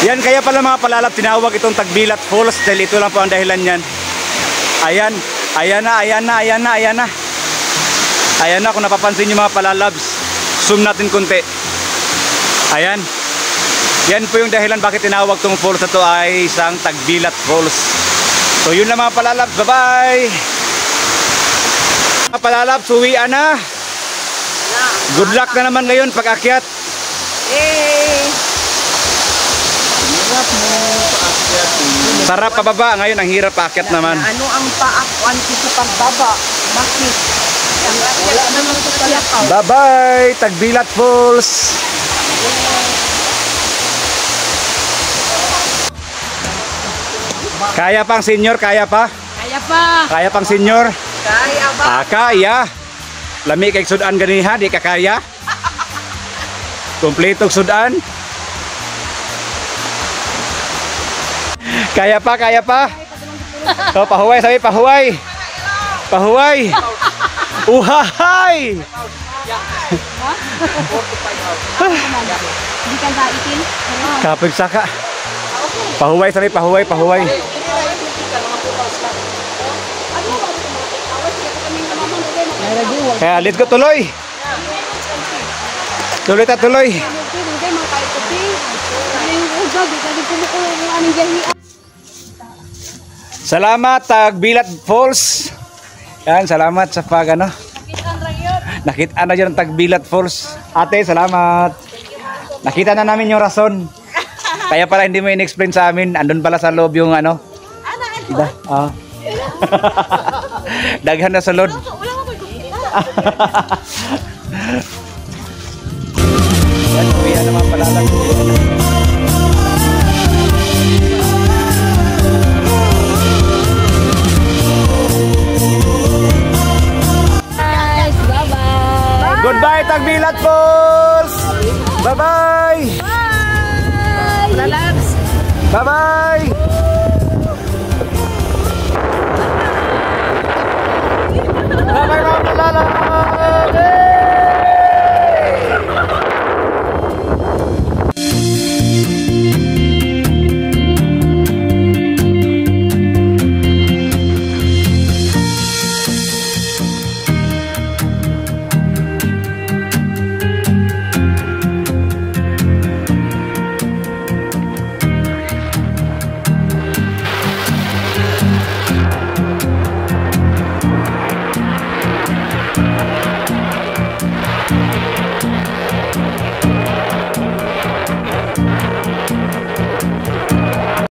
Yan, kaya pala mga palalab, tinawag itong Tagbilat Falls dahil ito lang po ang dahilan yan. Ayan, ayan na, ayan na, ayan na, ayan na. Ayan na, kung napapansin nyo mga palalabs, zoom natin konti. Ayan. Yan po yung dahilan bakit tinawag itong falls na to ay isang Tagbilat Falls. So yun lang mga palalabs, bye bye. Mga palalabs, uwian na. Good luck na naman ngayon pag akyat. Yay! Sarap pababa, ngayon ang hirap paakyat naman. Ano ang paakuan sa pagbaba? Bakit? Wala naman ito kalakaw. Bye bye, Tagbilat Falls. Kaya pang senior, kaya pa? Kaya pa. Kaya pang senior? Kaya ba? Kaya. Lami kay sudan ganiha, di ka kaya? Kompletong sudan. Kaya pa, kaya pa. So, pahuway, sabi, pahuway. Pahuway. Uhahay. Hindi ka gaitin? Kapag saka. Pahuway, sabi, pahuway, pahuway. Kaya, let's go, tuloy. Tuloy ta, tuloy. Salamat Tagbilat Falls. Yan, salamat sa pag ano. Nakita na dyan ang Tagbilat Falls. Ate, salamat. Nakita na namin yung rason. Kaya pala hindi mo in-explain sa amin. Andun pala sa loob yung ano. Diba? Daghan na sa loob. Yan, uwihan naman pala lang. Goodbye Tagbilat Falls. Bye bye. Bye. Relax. Bye bye. Bye bye mga palalabs.